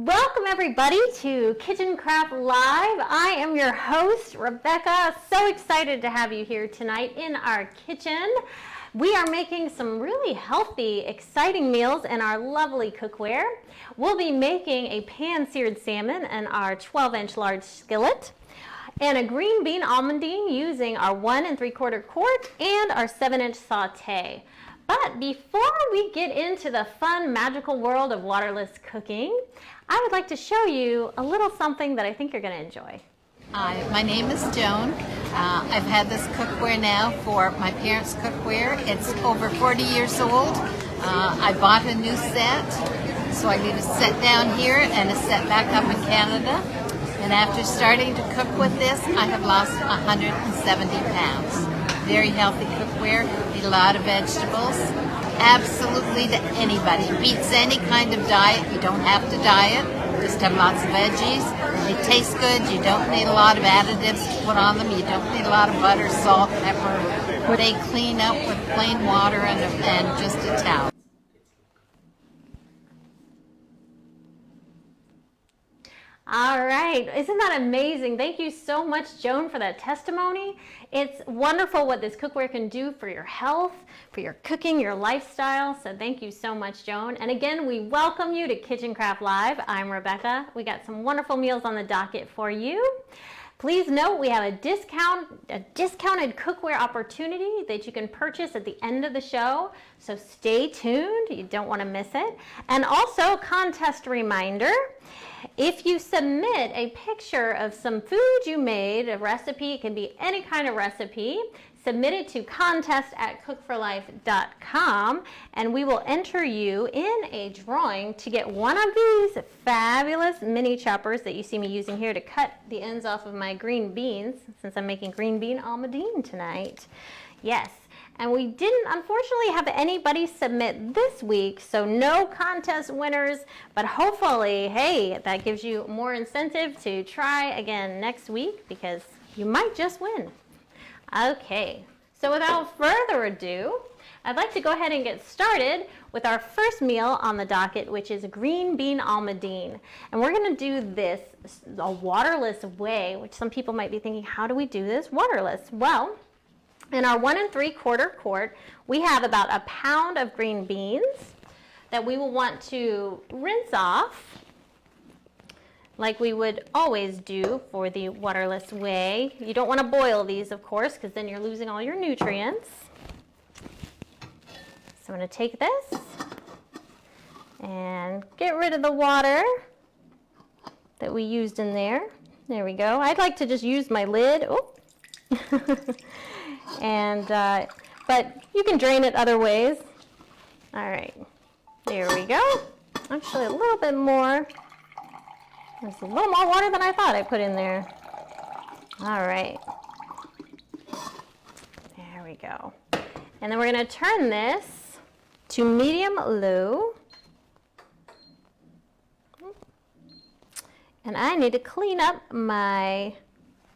Welcome everybody to Kitchen Craft Live. I am your host, Rebecca. So excited to have you here tonight in our kitchen. We are making some really healthy, exciting meals in our lovely cookware. We'll be making a pan-seared salmon in our 12-inch large skillet, and a green bean almondine using our 1 3/4 quart and our 7-inch saute. But before we get into the fun, magical world of waterless cooking, I would like to show you a little something that I think you're going to enjoy. Hi, my name is Joan. I've had this cookware now for my parents' cookware. It's over 40 years old. I bought a new set, so I need a set down here and a set back up in Canada. And after starting to cook with this, I have lost 170 pounds. Very healthy cookware, eat a lot of vegetables. Absolutely to anybody. Beats any kind of diet. You don't have to diet. Just have lots of veggies. They taste good. You don't need a lot of additives to put on them. You don't need a lot of butter, salt, pepper. They clean up with plain water and just a towel. All right, isn't that amazing? Thank you so much, Joan, for that testimony. It's wonderful what this cookware can do for your health, for your cooking, your lifestyle. So thank you so much, Joan. And again, we welcome you to Kitchen Craft Live. I'm Rebecca. We got some wonderful meals on the docket for you. Please note we have a discounted cookware opportunity that you can purchase at the end of the show. So stay tuned. You don't want to miss it. And also, contest reminder. If you submit a picture of some food you made, a recipe, it can be any kind of recipe, submit it to contest@cookforlife.com, and we will enter you in a drawing to get one of these fabulous mini choppers that you see me using here to cut the ends off of my green beans, since I'm making green bean almondine tonight. Yes. And we didn't, unfortunately, have anybody submit this week, so no contest winners, but hopefully, hey, that gives you more incentive to try again next week because you might just win. Okay, so without further ado, I'd like to go ahead and get started with our first meal on the docket, which is green bean almondine. And we're going to do this a waterless way, which some people might be thinking, how do we do this waterless? Well, in our 1 3/4 quart, we have about a pound of green beans that we will want to rinse off like we would always do for the waterless way. You don't want to boil these, of course, because then you're losing all your nutrients. So I'm going to take this and get rid of the water that we used in there. There we go. I'd like to just use my lid. Oh. But you can drain it other ways. All right, there we go. Actually, a little bit more. There's a little more water than I thought I put in there. All right, there we go. And then we're going to turn this to medium-low. And I need to clean up my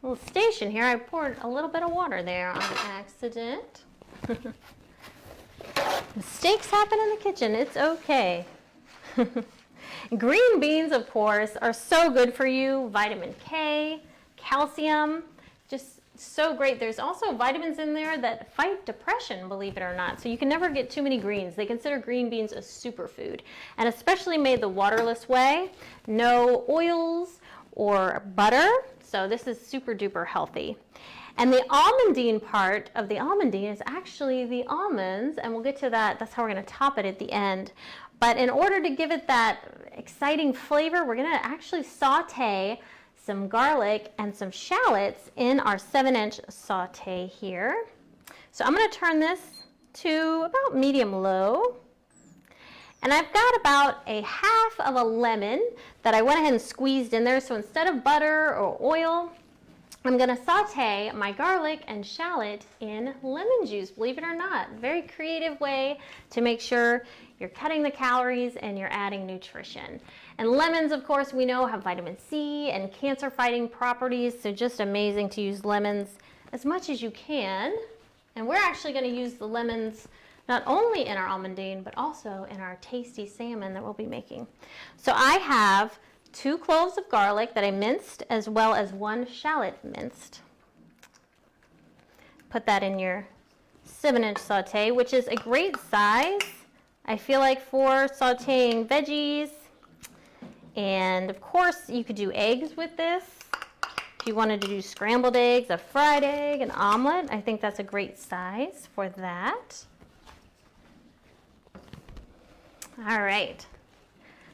little station here. I poured a little bit of water there on accident. Mistakes happen in the kitchen. It's okay. Green beans, of course, are so good for you. Vitamin K, calcium, just so great. There's also vitamins in there that fight depression, believe it or not. So you can never get too many greens. They consider green beans a superfood, and especially made the waterless way. No oils or butter. So this is super duper healthy. And the almondine part of the almondine is actually the almonds, and we'll get to that. That's how we're going to top it at the end. But in order to give it that exciting flavor, we're going to actually saute some garlic and some shallots in our 7-inch saute here. So I'm going to turn this to about medium-low. And I've got about a half of a lemon that I went ahead and squeezed in there. So instead of butter or oil, I'm going to saute my garlic and shallot in lemon juice, believe it or not. Very creative way to make sure you're cutting the calories and you're adding nutrition. And lemons, of course, we know have vitamin C and cancer-fighting properties, so just amazing to use lemons as much as you can. And we're actually going to use the lemons not only in our almondine, but also in our tasty salmon that we'll be making. So I have 2 cloves of garlic that I minced, as well as 1 shallot minced. Put that in your 7-inch saute, which is a great size, I feel like, for sauteing veggies. And of course, you could do eggs with this. If you wanted to do scrambled eggs, a fried egg, an omelet, I think that's a great size for that. All right,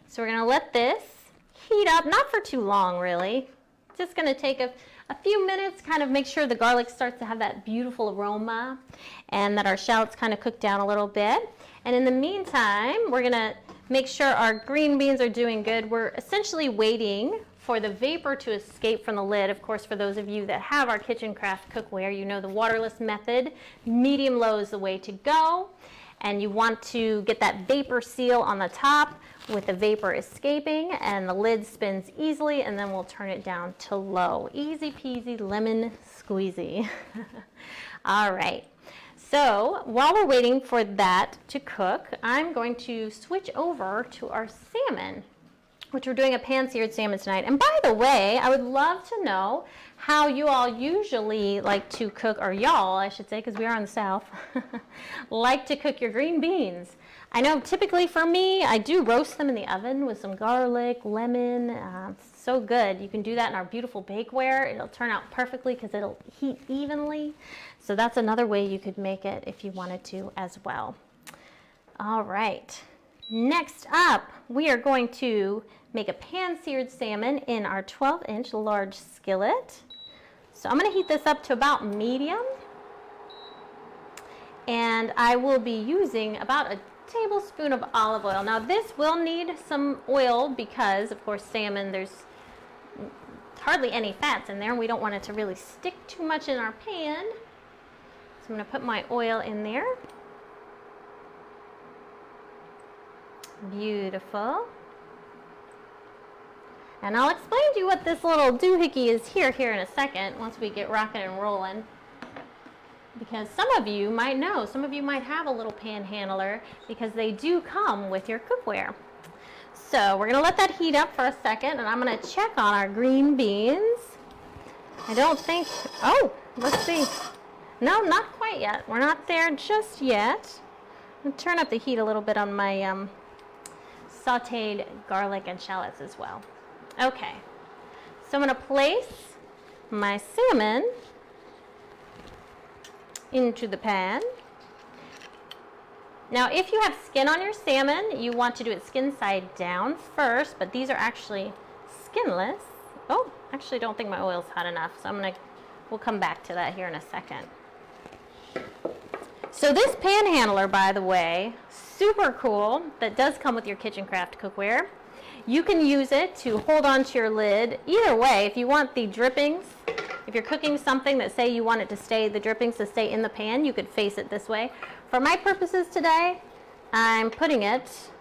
so we're gonna let this heat up, not for too long really. Just gonna take a few minutes, kind of make sure the garlic starts to have that beautiful aroma and that our shallots kind of cook down a little bit. And in the meantime, we're gonna make sure our green beans are doing good. We're essentially waiting for the vapor to escape from the lid. Of course, for those of you that have our kitchen craft cookware, you know the waterless method. Medium-low is the way to go. And you want to get that vapor seal on the top with the vapor escaping, and the lid spins easily, and then we'll turn it down to low. Easy peasy, lemon squeezy. All right. So while we're waiting for that to cook, I'm going to switch over to our salmon, which we're doing a pan-seared salmon tonight. And by the way, I would love to know how you all usually like to cook, or y'all, I should say, because we are in the South, like to cook your green beans. I know typically for me, I do roast them in the oven with some garlic, lemon. So good. You can do that in our beautiful bakeware. It'll turn out perfectly because it'll heat evenly. So that's another way you could make it if you wanted to as well. All right. Next up, we are going to make a pan-seared salmon in our 12-inch large skillet. So I'm going to heat this up to about medium. And I will be using about a tablespoon of olive oil. Now this will need some oil because, of course, salmon, there's hardly any fats in there. We don't want it to really stick too much in our pan. So I'm going to put my oil in there. Beautiful. And I'll explain to you what this little doohickey is here in a second once we get rocking and rolling. Because some of you might know, some of you might have a little panhandler because they do come with your cookware. So we're gonna let that heat up for a second, and I'm gonna check on our green beans. I don't think, oh, let's see. No, not quite yet. We're not there just yet. I'm gonna turn up the heat a little bit on my sauteed garlic and shallots as well. Okay, so I'm gonna place my salmon into the pan. Now, if you have skin on your salmon, you want to do it skin side down first, but these are actually skinless. Oh, actually don't think my oil's hot enough, so we'll come back to that here in a second. So this panhandler, by the way, super cool, that does come with your kitchen craft cookware. You can use it to hold onto your lid. Either way, if you want the drippings, if you're cooking something that, say, you want it to stay, the drippings to stay in the pan, you could face it this way. For my purposes today, I'm putting it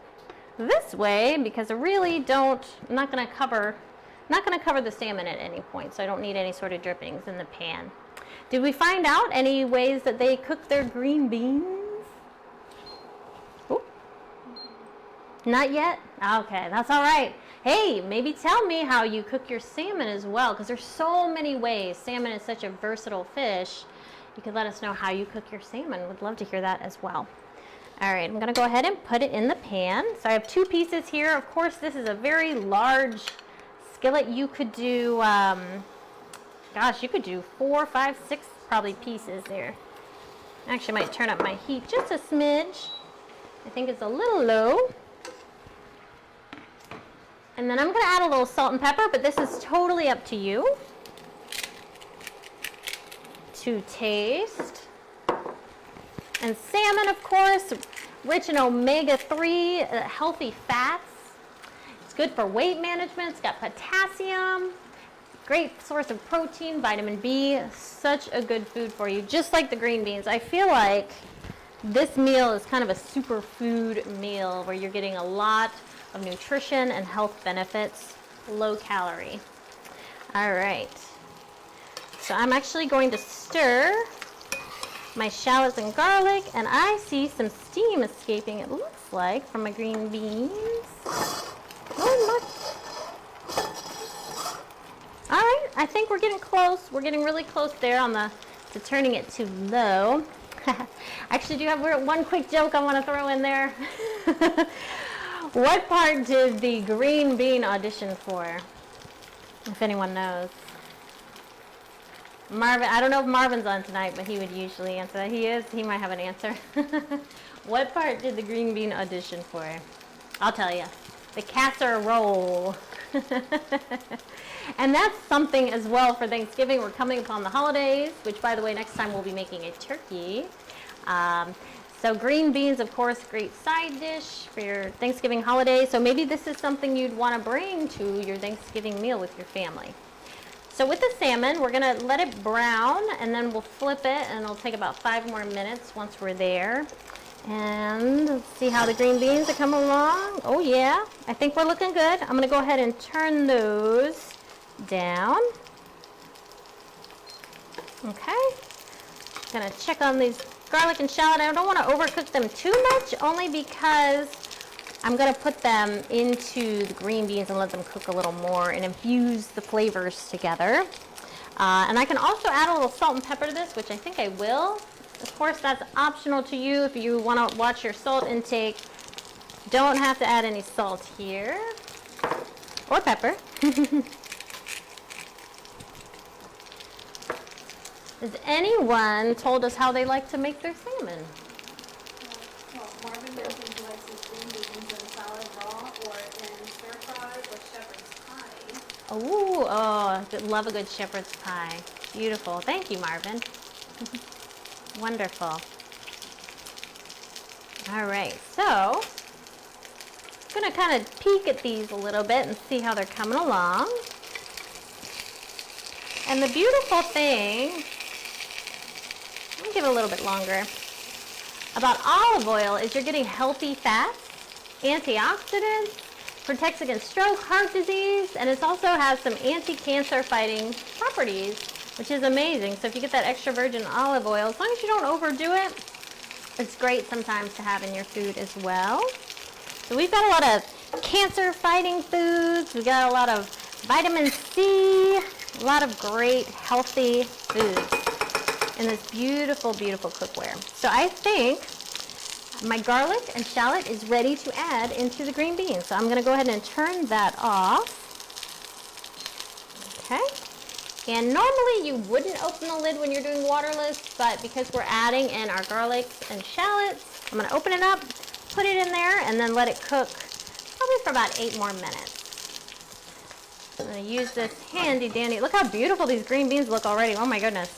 this way because I really I'm not going to cover the salmon at any point, so I don't need any sort of drippings in the pan. Did we find out any ways that they cook their green beans? Ooh. Not yet? Okay, that's all right. Hey, maybe tell me how you cook your salmon as well, because there's so many ways. Salmon is such a versatile fish. You could let us know how you cook your salmon. Would love to hear that as well. All right, I'm going to go ahead and put it in the pan. So I have 2 pieces here. Of course, this is a very large skillet. You could do, gosh, you could do 4, 5, 6 probably pieces there. Actually, I might turn up my heat just a smidge. I think it's a little low. And then I'm going to add a little salt and pepper, but this is totally up to you to taste. And salmon, of course, rich in omega-3, healthy fats. It's good for weight management. It's got potassium. Great source of protein, vitamin B. Such a good food for you, just like the green beans. I feel like this meal is kind of a superfood meal where you're getting a lot of nutrition and health benefits, low calorie. All right, so I'm actually going to stir my shallots and garlic, and I see some steam escaping, it looks like, from my green beans. Oh, I think we're getting close. We're getting really close there on to turning it to low. I actually do have one quick joke I want to throw in there. What part did the green bean audition for? If anyone knows. Marvin, I don't know if Marvin's on tonight, but he would usually answer that. He is. He might have an answer. What part did the green bean audition for? I'll tell you. The casserole. And that's something as well for Thanksgiving. We're coming upon the holidays, which, by the way, next time we'll be making a turkey. So green beans, of course, great side dish for your Thanksgiving holiday. So maybe this is something you'd want to bring to your Thanksgiving meal with your family. So with the salmon, we're going to let it brown, and then we'll flip it, and it'll take about 5 more minutes once we're there. And let's see how the green beans are coming along. Oh yeah, I think we're looking good. I'm going to go ahead and turn those down. Okay. Going to check on these garlic and shallot. I don't want to overcook them too much, only because I'm going to put them into the green beans and let them cook a little more and infuse the flavors together. And I can also add a little salt and pepper to this, which I think I will. Of course, that's optional to you if you want to watch your salt intake. Don't have to add any salt here, or pepper. Has anyone told us how they like to make their salmon? Well, Marvin mentioned he likes his green beans in salad raw or in stir fry or shepherd's pie. Love a good shepherd's pie. Beautiful. Thank you, Marvin. Wonderful. All right, so I'm going to kind of peek at these a little bit and see how they're coming along. And the beautiful thing, let me give it a little bit longer, about olive oil is you're getting healthy fats, antioxidants, protects against stroke, heart disease, and it also has some anti-cancer fighting properties, which is amazing. So if you get that extra virgin olive oil, as long as you don't overdo it, it's great sometimes to have in your food as well. So we've got a lot of cancer fighting foods. We've got a lot of vitamin C, a lot of great healthy foods in this beautiful, beautiful cookware. So I think my garlic and shallot is ready to add into the green beans. So I'm going to go ahead and turn that off. Okay. And normally you wouldn't open the lid when you're doing waterless, but because we're adding in our garlic and shallots, I'm going to open it up, put it in there, and then let it cook probably for about 8 more minutes. I'm going to use this handy dandy. Look how beautiful these green beans look already. Oh my goodness.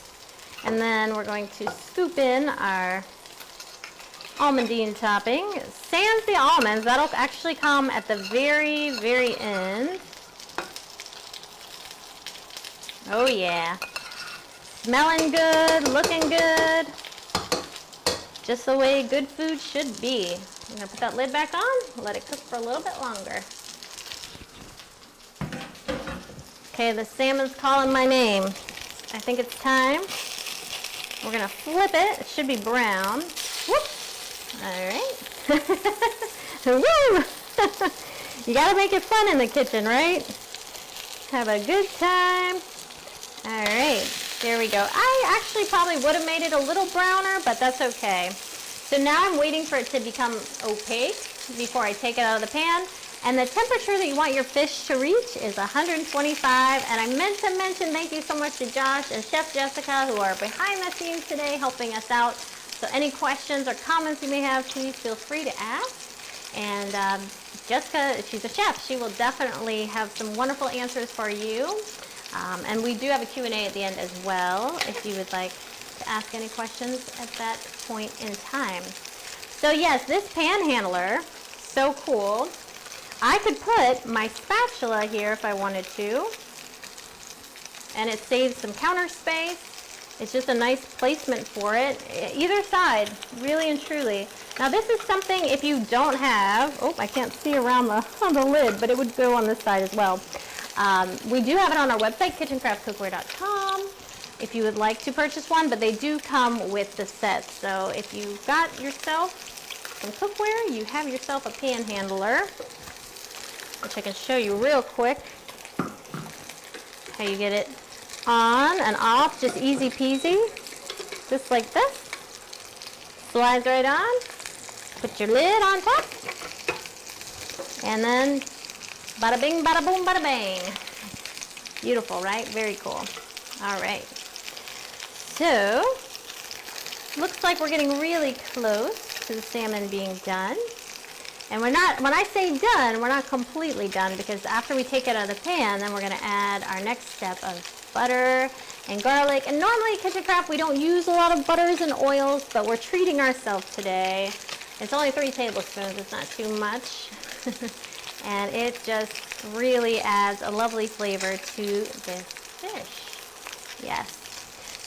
And then we're going to scoop in our almondine topping. Sans the almonds. That'll actually come at the very, very end. Oh yeah. Smelling good, looking good. Just the way good food should be. I'm going to put that lid back on, let it cook for a little bit longer. Okay, the salmon's calling my name. I think it's time. We're going to flip it. It should be brown. Whoop. All right. Woo! You got to make it fun in the kitchen, right? Have a good time. All right, there we go. I actually probably would have made it a little browner, but that's okay. So now I'm waiting for it to become opaque before I take it out of the pan. And the temperature that you want your fish to reach is 125. And I meant to mention thank you so much to Josh and Chef Jessica, who are behind the scenes today helping us out. So any questions or comments you may have, please feel free to ask. And Jessica, she's a chef. She will definitely have some wonderful answers for you. And we do have a Q&A at the end as well, if you would like to ask any questions at that point in time. So yes, this pan handler, so cool. I could put my spatula here if I wanted to, and it saves some counter space. It's just a nice placement for it. Either side, really and truly. Now this is something if you don't have, oh, I can't see around the lid, but it would go on this side as well. We do have it on our website, kitchencraftcookware.com, if you would like to purchase one, but they do come with the set. So if you've got yourself some cookware, you have yourself a pan handler, which I can show you real quick how you get it on and off, just easy peasy, just like this. Slides right on. Put your lid on top. And then bada bing, bada boom, bada bang. Beautiful, right? Very cool. All right. So, looks like we're getting really close to the salmon being done. And we're not, when I say done, we're not completely done, because after we take it out of the pan, then we're gonna add our next step of butter and garlic. And normally at Kitchen Craft, we don't use a lot of butters and oils, but we're treating ourselves today. It's only 3 tablespoons, it's not too much. And it just really adds a lovely flavor to this fish. Yes.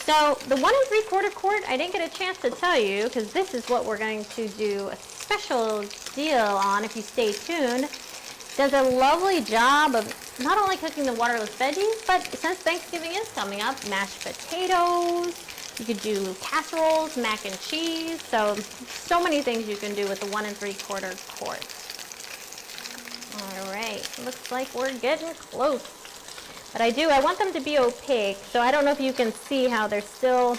So the 1 3/4 quart, I didn't get a chance to tell you, because this is what we're going to do a special deal on if you stay tuned. Does a lovely job of not only cooking the waterless veggies, but since Thanksgiving is coming up, mashed potatoes, you could do casseroles, mac and cheese, so many things you can do with the 1 3/4 quart. All right, looks like we're getting close. But I want them to be opaque, so I don't know if you can see how they're still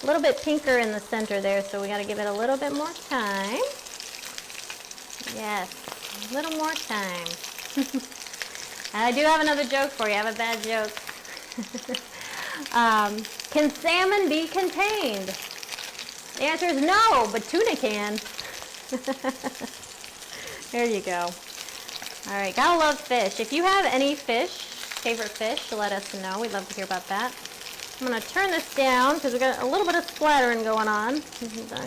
a little bit pinker in the center there, so we gotta give it a little bit more time. Yes, a little more time. And I do have another joke for you. I have a bad joke. Can salmon be contained? The answer is no, but tuna can. There you go. All right, gotta love fish. If you have any fish, favorite fish, let us know. We'd love to hear about that. I'm gonna turn this down because we've got a little bit of splattering going on.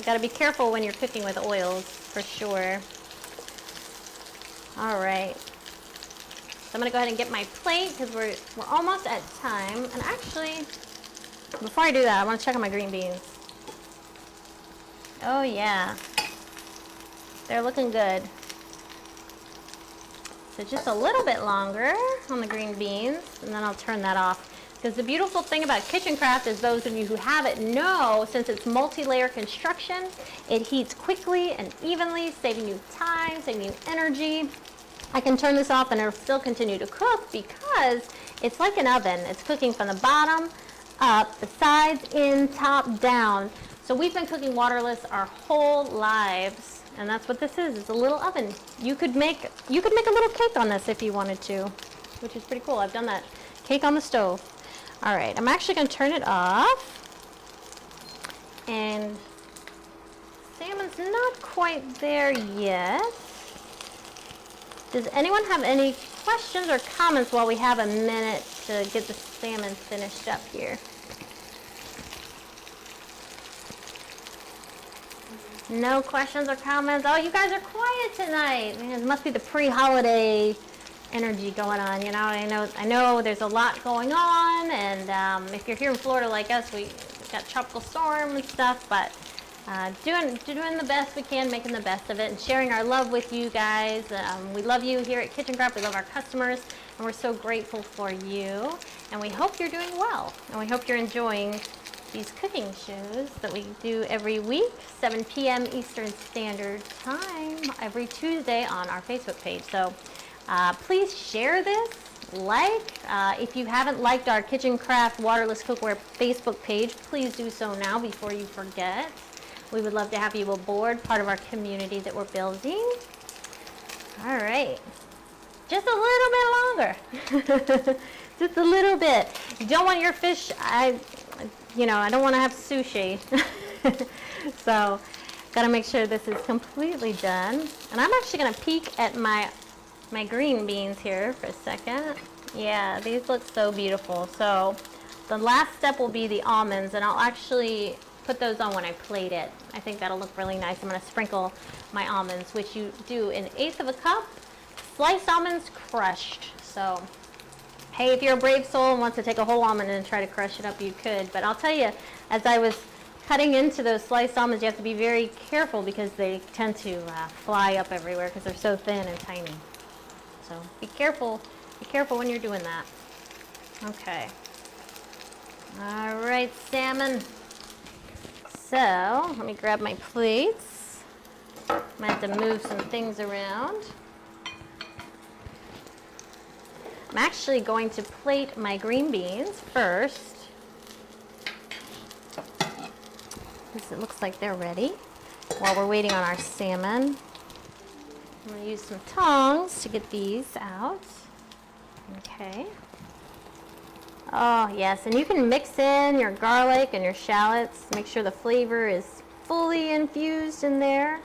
Gotta be careful when you're cooking with oils, for sure. All right. So I'm gonna go ahead and get my plate because we're almost at time. And actually, before I do that, I wanna check on my green beans. Oh yeah, they're looking good. So just a little bit longer on the green beans, and then I'll turn that off. Because the beautiful thing about Kitchen Craft is those of you who have it know, since it's multi-layer construction, it heats quickly and evenly, saving you time, saving you energy. I can turn this off and it'll still continue to cook because it's like an oven. It's cooking from the bottom up, the sides in, top down. So we've been cooking waterless our whole lives. And that's what this is. It's a little oven. You could make a little cake on this if you wanted to, which is pretty cool. I've done that cake on the stove. All right, I'm actually going to turn it off. And salmon's not quite there yet. Does anyone have any questions or comments while we have a minute to get the salmon finished up here? No questions or comments? Oh, you guys are quiet tonight. Man, it must be the pre-holiday energy going on. You know, I know there's a lot going on, and if you're here in Florida like us, we've got tropical storm and stuff, but doing the best we can, making the best of it, and sharing our love with you guys. We love you here at Kitchen Craft. We love our customers, and we're so grateful for you. And we hope you're doing well, and we hope you're enjoying these cooking shows that we do every week, 7 p.m. Eastern Standard Time, every Tuesday on our Facebook page. So please share this, if you haven't liked our Kitchen Craft Waterless Cookware Facebook page, please do so now before you forget. We would love to have you aboard, part of our community that we're building. All right, just a little bit longer, just a little bit. You don't want your fish, I don't want to have sushi. So, gotta make sure this is completely done. And I'm actually gonna peek at my green beans here for a second. Yeah, these look so beautiful. So, the last step will be the almonds, and I'll actually put those on when I plate it. I think that'll look really nice. I'm gonna sprinkle my almonds, which you do 1/8 of a cup. Sliced almonds crushed. So, hey, if you're a brave soul and wants to take a whole almond and try to crush it up, you could. But I'll tell you, as I was cutting into those sliced almonds, you have to be very careful because they tend to fly up everywhere because they're so thin and tiny. So be careful when you're doing that. Okay. All right, salmon. So let me grab my plates. I might have to move some things around. I'm I'm actually going to plate my green beans first, because it looks like they're ready. While we're waiting on our salmon, I'm going to use some tongs to get these out. Okay. Oh, yes, and you can mix in your garlic and your shallots. Make sure the flavor is fully infused in there.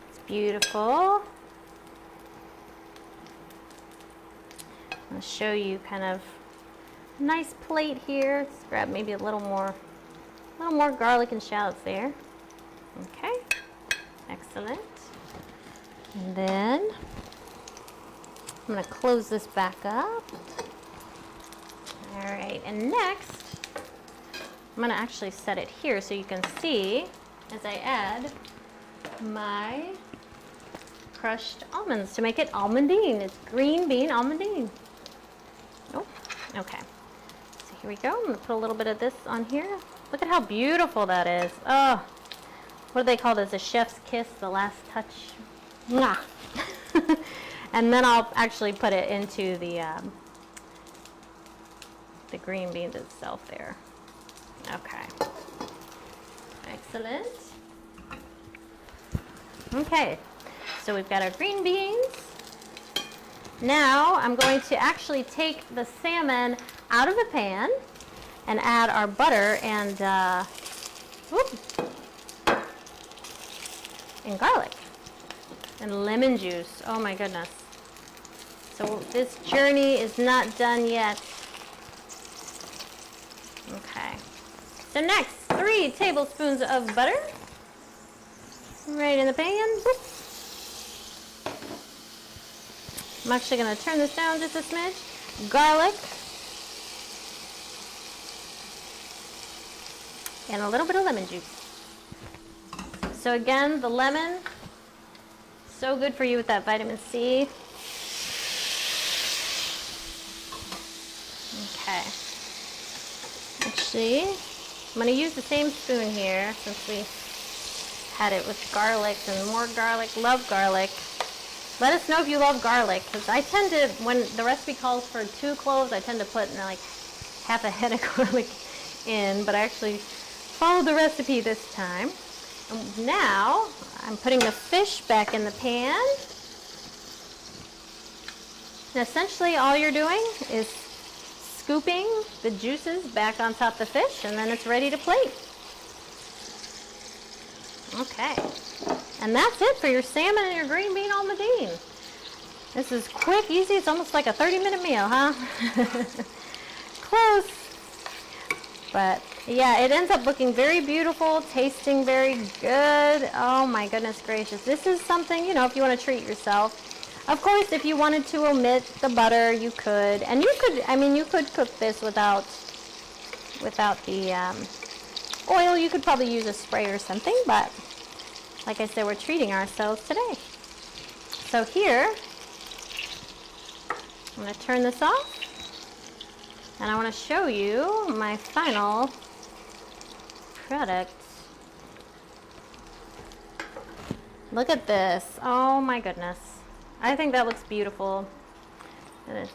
It's beautiful. I'm going to show you kind of a nice plate here. Let's grab maybe a little more garlic and shallots there. Okay, excellent. And then I'm going to close this back up. All right, and next, I'm going to actually set it here so you can see as I add my crushed almonds to make it almondine. It's green bean almondine. Oh, okay. So here we go. I'm going to put a little bit of this on here. Look at how beautiful that is. Oh, what do they call this? A chef's kiss, the last touch. Mwah. And then I'll actually put it into the green beans itself there. Okay. Excellent. Okay, so we've got our green beans. Now I'm going to actually take the salmon out of the pan and add our butter and garlic and lemon juice. Oh my goodness. So this journey is not done yet. Okay. So next, 3 tablespoons of butter. Right in the pan. Boop. I'm actually going to turn this down just a smidge. Garlic. And a little bit of lemon juice. So again, the lemon, so good for you with that vitamin C. Okay. Actually, I'm going to use the same spoon here since we had it with garlic and more garlic. Love garlic. Let us know if you love garlic, because I tend to, when the recipe calls for 2 cloves, I tend to put like half a head of garlic in, but I actually followed the recipe this time. And now I'm putting the fish back in the pan. And essentially all you're doing is scooping the juices back on top of the fish, and then it's ready to plate. Okay. And that's it for your salmon and your green bean almondine. This is quick, easy. It's almost like a 30-minute meal, huh? Close. But yeah, it ends up looking very beautiful, tasting very good. Oh my goodness gracious. This is something, you know, if you want to treat yourself. Of course, if you wanted to omit the butter, you could. And you could, I mean, you could cook this without the oil. You could probably use a spray or something, but like I said, we're treating ourselves today. So here, I'm going to turn this off. And I want to show you my final product. Look at this. Oh my goodness. I think that looks beautiful. It's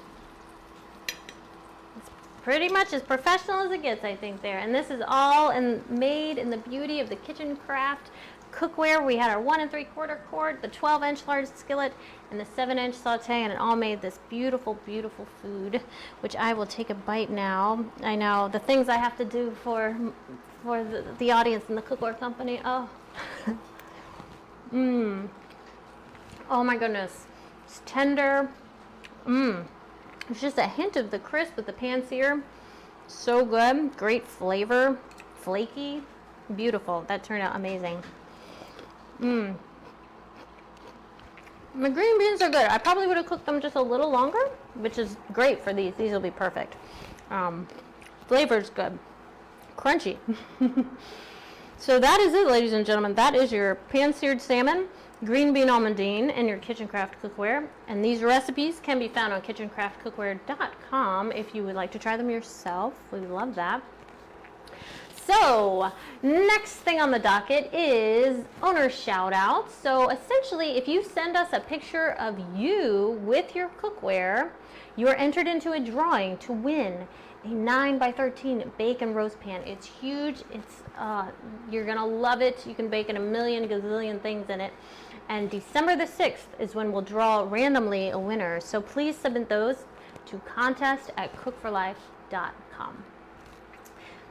pretty much as professional as it gets, I think, there. And this is all made in the beauty of the kitchen craft cookware. We had our 1 3/4 quart, the 12-inch large skillet, and the 7-inch saute, and it all made this beautiful, beautiful food, which I will take a bite now. I know the things I have to do for the audience in the cookware company. Oh, oh my goodness, it's tender. There's just a hint of the crisp with the pan sear. So good, great flavor, flaky, beautiful. That turned out amazing. My green beans are good. I probably would have cooked them just a little longer, which is great for these. These will be perfect. Flavor's good. Crunchy. So that is it, ladies and gentlemen. That is your pan-seared salmon, green bean almondine, and your kitchen craft cookware. And these recipes can be found on kitchencraftcookware.com if you would like to try them yourself. We love that. So, next thing on the docket is owner shout out. So essentially, if you send us a picture of you with your cookware, you're entered into a drawing to win a 9x13 bacon roast pan. It's huge. You're gonna love it. You can bake in a million gazillion things in it. And December the 6th is when we'll draw randomly a winner. So please submit those to contest@cookforlife.com.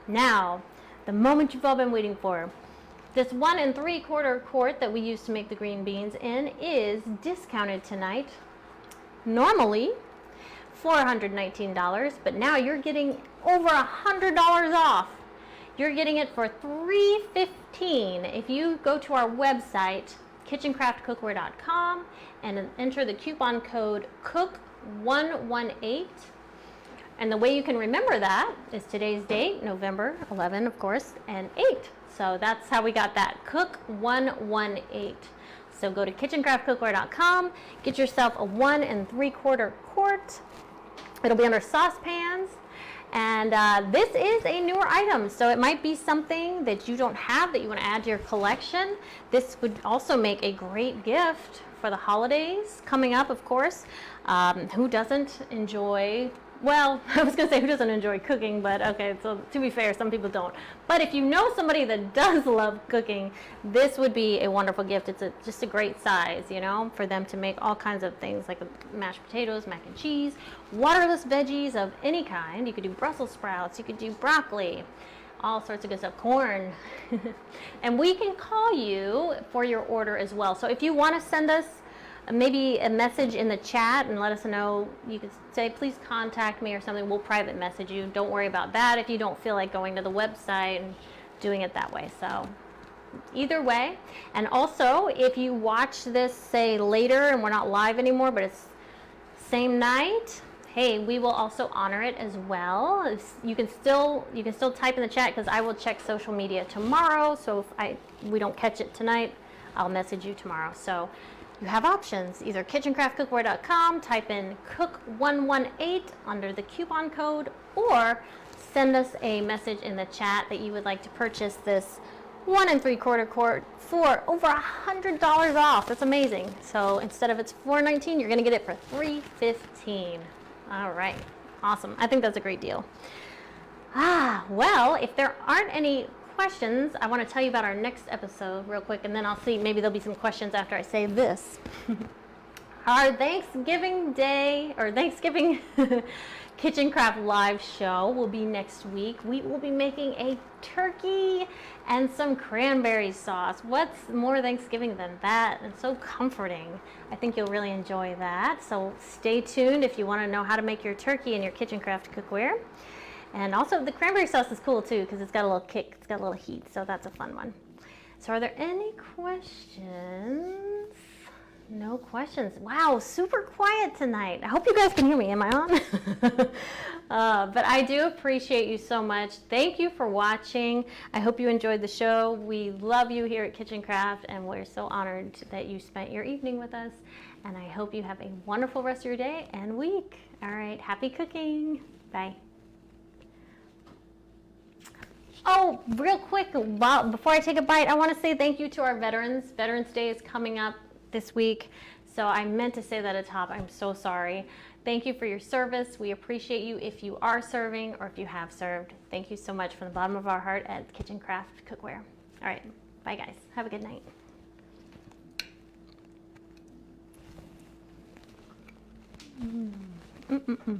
Now, the moment you've all been waiting for. This 1 3/4 quart that we use to make the green beans in is discounted tonight. Normally $419, but now you're getting over $100 off. You're getting it for $315 if you go to our website, kitchencraftcookware.com, and enter the coupon code COOK118. And the way you can remember that is today's date, November 11, of course, and 8. So that's how we got that, COOK118. So go to kitchencraftcookware.com, get yourself a 1 3/4 quart. It'll be under saucepans. And this is a newer item, so it might be something that you don't have that you want to add to your collection. This would also make a great gift for the holidays coming up, of course. Who doesn't enjoy, well, I was going to say who doesn't enjoy cooking, but okay, so to be fair, some people don't. But if you know somebody that does love cooking, this would be a wonderful gift. It's just a great size, you know, for them to make all kinds of things like mashed potatoes, mac and cheese, waterless veggies of any kind. You could do Brussels sprouts, you could do broccoli, all sorts of good stuff, corn. And we can call you for your order as well. So if you want to send us maybe a message in the chat and let us know, you could say, please contact me or something. We'll private message you. Don't worry about that if you don't feel like going to the website and doing it that way. So either way. And also, if you watch this, say, later and we're not live anymore, but it's same night, hey, we will also honor it as well. You can still type in the chat because I will check social media tomorrow. So if we don't catch it tonight, I'll message you tomorrow. So you have options, either kitchencraftcookware.com, type in COOK118 under the coupon code, or send us a message in the chat that you would like to purchase this 1 3/4 quart for over $100 off. That's amazing. So instead of it's $419, you're going to get it for $315. All right, awesome. I think that's a great deal. Well, if there aren't any questions, I want to tell you about our next episode real quick, and then I'll see, maybe there'll be some questions after I say this. Our Thanksgiving Day, or Thanksgiving Kitchen Craft Live show will be next week. We will be making a turkey and some cranberry sauce. What's more Thanksgiving than that? And so comforting. I think you'll really enjoy that. So stay tuned if you want to know how to make your turkey in your Kitchen Craft cookware. And also the cranberry sauce is cool too because it's got a little kick, it's got a little heat, so that's a fun one. So are there any questions? No questions. Wow, super quiet tonight. I hope you guys can hear me. Am I on? But I do appreciate you so much. Thank you for watching. I hope you enjoyed the show. We love you here at Kitchen Craft, and we're so honored that you spent your evening with us. And I hope you have a wonderful rest of your day and week. All right, happy cooking. Bye. Oh, real quick, before I take a bite, I want to say thank you to our veterans. Veterans Day is coming up this week, so I meant to say that at the top. I'm so sorry. Thank you for your service. We appreciate you if you are serving or if you have served. Thank you so much from the bottom of our heart at Kitchen Craft Cookware. All right, bye guys. Have a good night. Mm-mm-mm.